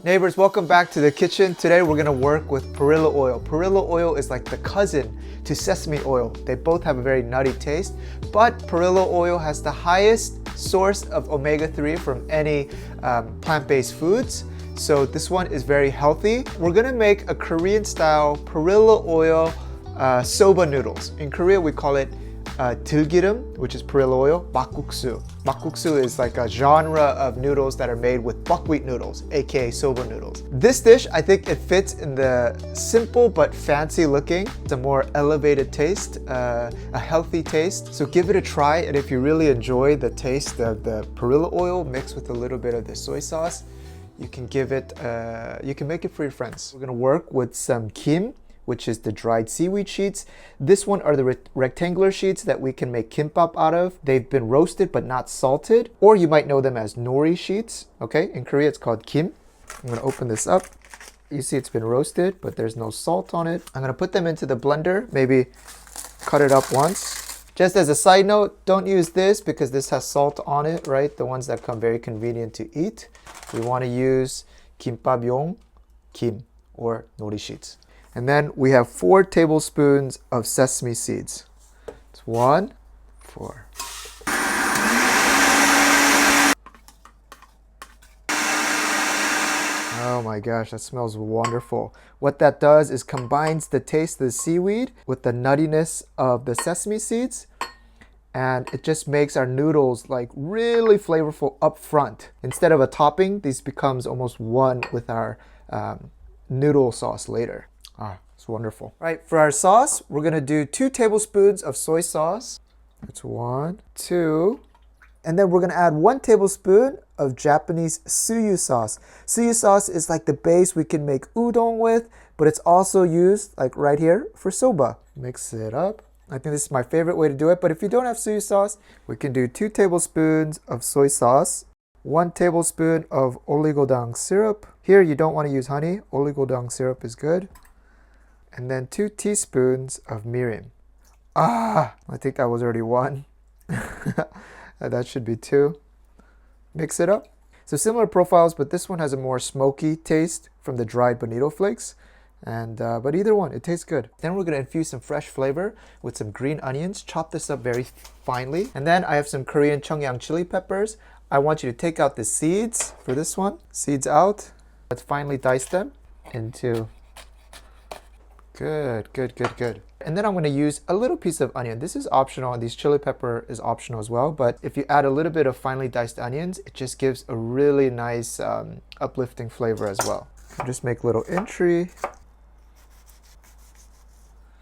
Neighbors, welcome back to the kitchen. Today we're gonna work with perilla oil. Perilla oil is like the cousin to sesame oil. They both have a very nutty taste, but perilla oil has the highest source of omega-3 from any plant-based foods. So this one is very healthy. We're gonna make a Korean style perilla oil soba noodles. In Korea we call it 들기름, which is perilla oil, 막국수. Makguksu is like a genre of noodles that are made with buckwheat noodles, aka soba noodles. This dish, I think it fits in the simple but fancy looking. It's a more elevated taste, a healthy taste. So give it a try, and if you really enjoy the taste of the perilla oil mixed with a little bit of the soy sauce, you can give it, you can make it for your friends. We're gonna work with some kim, which is the dried seaweed sheets. This one are the rectangular sheets that we can make kimbap out of. They've been roasted but not salted, or you might know them as nori sheets. Okay, in Korea it's called kim. I'm gonna open this up. You see it's been roasted, but there's no salt on it. I'm gonna put them into the blender, maybe cut it up once. Just as a side note, don't use this because this has salt on it, right? The ones that come very convenient to eat. We wanna use kimbap용 kim or nori sheets. And then we have 4 tablespoons of sesame seeds. It's 1, 4. Oh my gosh, that smells wonderful. What that does is combines the taste of the seaweed with the nuttiness of the sesame seeds. And it just makes our noodles like really flavorful up front. Instead of a topping, this becomes almost one with our noodle sauce later. Ah, it's wonderful. All right, for our sauce, we're gonna do 2 tablespoons of soy sauce. That's 1, 2. And then we're gonna add 1 tablespoon of Japanese suyu sauce. Suyu sauce is like the base we can make udon with, but it's also used, like right here, for soba. Mix it up. I think this is my favorite way to do it, but if you don't have suyu sauce, we can do 2 tablespoons of soy sauce, 1 tablespoon of oligodang syrup. Here, you don't wanna use honey. Oligodang syrup is good. And then 2 teaspoons of mirin. Ah, I think that was already 1. That should be 2. Mix it up. So similar profiles, but this one has a more smoky taste from the dried bonito flakes. And but either one, it tastes good. Then we're gonna infuse some fresh flavor with some green onions. Chop this up very finely. And then I have some Korean cheongyang chili peppers. I want you to take out the seeds for this one. Seeds out. Let's finely dice them into. Good, good, good, good. And then I'm gonna use a little piece of onion. This is optional, and this chili pepper is optional as well. But if you add a little bit of finely diced onions, it just gives a really nice uplifting flavor as well. Just make little entry.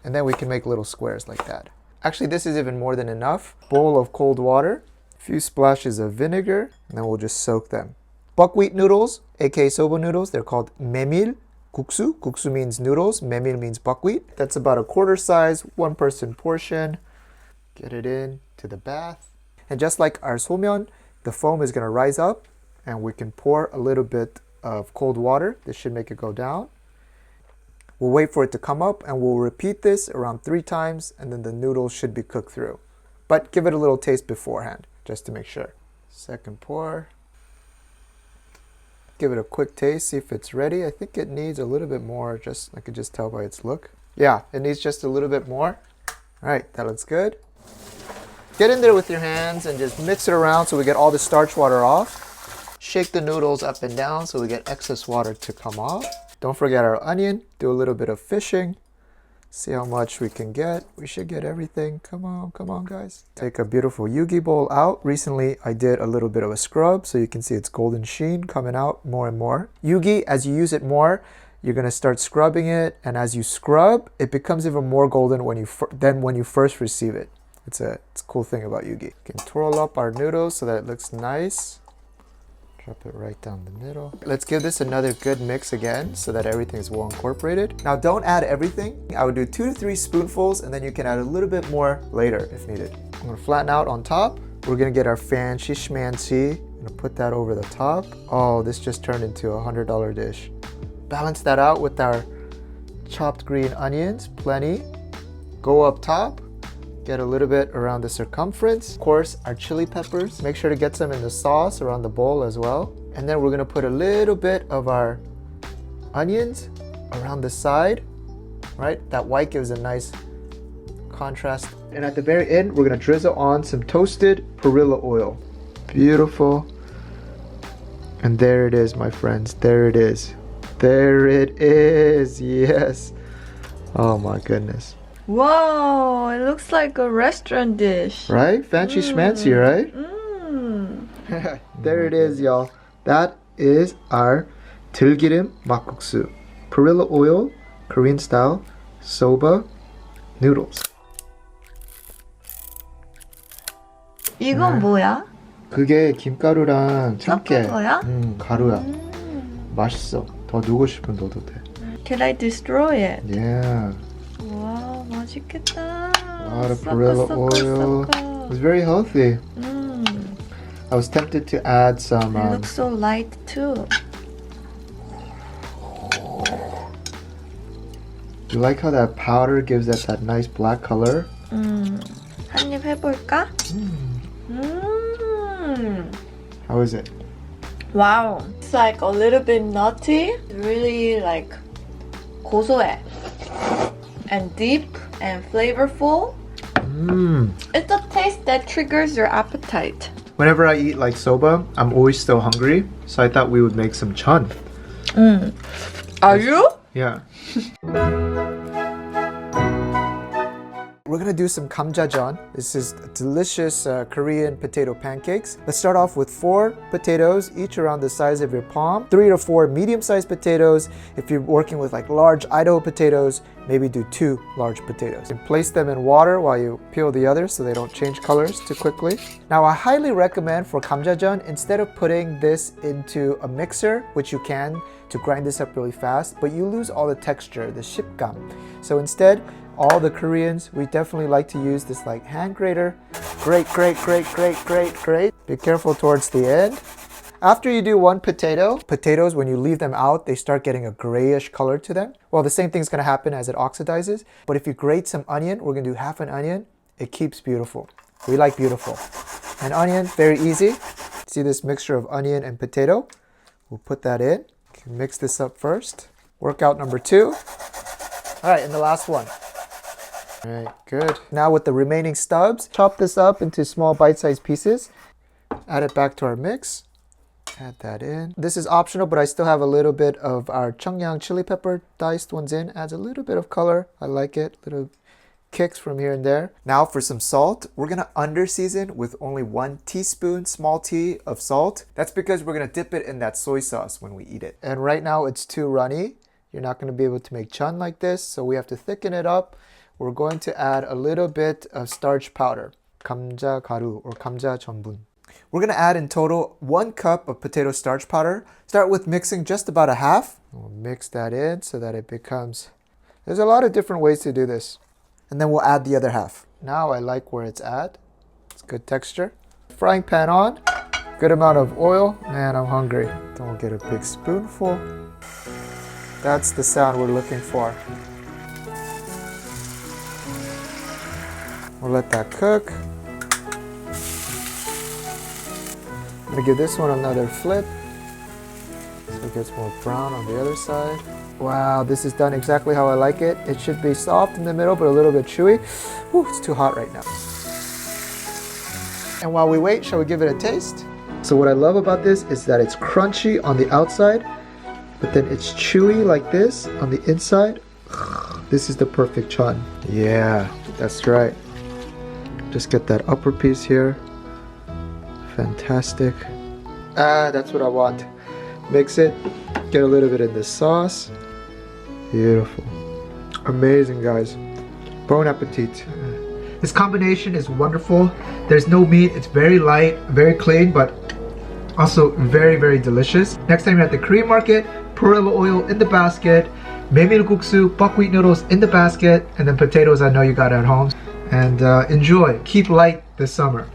And then we can make little squares like that. Actually, this is even more than enough. Bowl of cold water, a few splashes of vinegar, and then we'll just soak them. Buckwheat noodles, aka soba noodles, they're called memil. Guksu. Guksu means noodles. Memil means buckwheat. That's about a quarter size, 1 person portion. Get it in to the bath. And just like our sommyeon, the foam is going to rise up, and we can pour a little bit of cold water. This should make it go down. We'll wait for it to come up, and we'll repeat this around 3 times, and then the noodles should be cooked through. But give it a little taste beforehand, just to make sure. Second pour. Give it a quick taste, see if it's ready. I think it needs a little bit more, I could just tell by its look. Yeah, it needs just a little bit more. All right, that looks good. Get in there with your hands and just mix it around so we get all the starch water off. Shake the noodles up and down so we get excess water to come off. Don't forget our onion. Do a little bit of fishing. See how much we can get. We should get everything. Come on, guys. Take a beautiful yugi bowl out. Recently, I did a little bit of a scrub, so you can see its golden sheen coming out more and more. Yugi, as you use it more, you're gonna start scrubbing it, and as you scrub, it becomes even more golden than when you first receive it. It's a cool thing about yugi. You can twirl up our noodles so that it looks nice. Drop it right down the middle. Let's give this another good mix again so that everything is well incorporated. Now don't add everything. I would do 2 to 3 spoonfuls, and then you can add a little bit more later if needed. I'm gonna flatten out on top. We're gonna get our fancy schmancy. I'm gonna put that over the top. Oh, this just turned into a $100 dish. Balance that out with our chopped green onions, plenty. Go up top. Get a little bit around the circumference. Of course, our chili peppers. Make sure to get some in the sauce around the bowl as well. And then we're gonna put a little bit of our onions around the side, right? That white gives a nice contrast. And at the very end, we're gonna drizzle on some toasted perilla oil. Beautiful. And there it is, my friends. There it is. There it is. Yes. Oh my goodness. Wow, it looks like a restaurant dish. Right? Fancy schmancy, right? There it is, y'all. That is our 들기름-막국수. Perilla oil, Korean style, soba noodles. 이건 뭐야? 그게 김가루랑 참깨. 섞은 거야? 가루야. 맛있어. 더 넣고 싶으면 넣어도 돼. Can I destroy it? Yeah. 와, 맛있겠다. A lot of perilla oil. It was very healthy. I was tempted to add some. It looks so light too. You like how that powder gives us that nice black color? 한입 해볼까? How is it? Wow, it's like a little bit nutty. Really like 고소해 and deep and flavorful. It's a taste that triggers your appetite. Whenever I eat like soba, I'm always still hungry. So I thought we would make some chun. Are you? Yeah. We're gonna do some kamjajeon. This is delicious Korean potato pancakes. Let's start off with 4 potatoes, each around the size of your palm. 3 or 4 medium-sized potatoes. If you're working with like large Idaho potatoes, maybe do 2 large potatoes. And place them in water while you peel the others so they don't change colors too quickly. Now I highly recommend for kamjajeon, instead of putting this into a mixer, which you can to grind this up really fast, but you lose all the texture, the shipgam. So instead, all the Koreans, we definitely like to use this like hand grater. Grate. Be careful towards the end. After you do 1 potato, potatoes, when you leave them out, they start getting a grayish color to them. Well, the same thing's gonna happen as it oxidizes. But if you grate some onion, we're gonna do half an onion, it keeps beautiful. We like beautiful. And onion, very easy. See this mixture of onion and potato? We'll put that in. Mix this up first. Workout number 2. All right, and the last one. All right, good. Now with the remaining stubs, chop this up into small bite-sized pieces. Add it back to our mix. Add that in. This is optional, but I still have a little bit of our cheongyang chili pepper diced ones in. Adds a little bit of color. I like it. Little kicks from here and there. Now for some salt, we're gonna under-season with only 1 teaspoon, small T of salt. That's because we're gonna dip it in that soy sauce when we eat it. And right now it's too runny. You're not gonna be able to make chun like this, so we have to thicken it up. We're going to add a little bit of starch powder, 감자 가루 or 감자 전분. We're gonna add in total 1 cup of potato starch powder. Start with mixing just about a half. We'll mix that in so that it becomes, there's a lot of different ways to do this. And then we'll add the other half. Now I like where it's at. It's good texture. Frying pan on, good amount of oil. Man, I'm hungry. Don't get a big spoonful. That's the sound we're looking for. We'll let that cook. I'm gonna give this one another flip so it gets more brown on the other side. Wow, this is done exactly how I like it. It should be soft in the middle, but a little bit chewy. Whew, it's too hot right now. And while we wait, shall we give it a taste? So what I love about this is that it's crunchy on the outside, but then it's chewy like this on the inside. This is the perfect chun. Yeah, that's right. Just get that upper piece here. Fantastic. That's what I want. Mix it, get a little bit in the sauce. Beautiful. Amazing, guys. Bon appetit. This combination is wonderful. There's no meat, it's very light, very clean, but also very, very delicious. Next time you're at the Korean market, perilla oil in the basket, 메밀국수, buckwheat noodles in the basket, and then potatoes I know you got at home. And enjoy. Keep light this summer.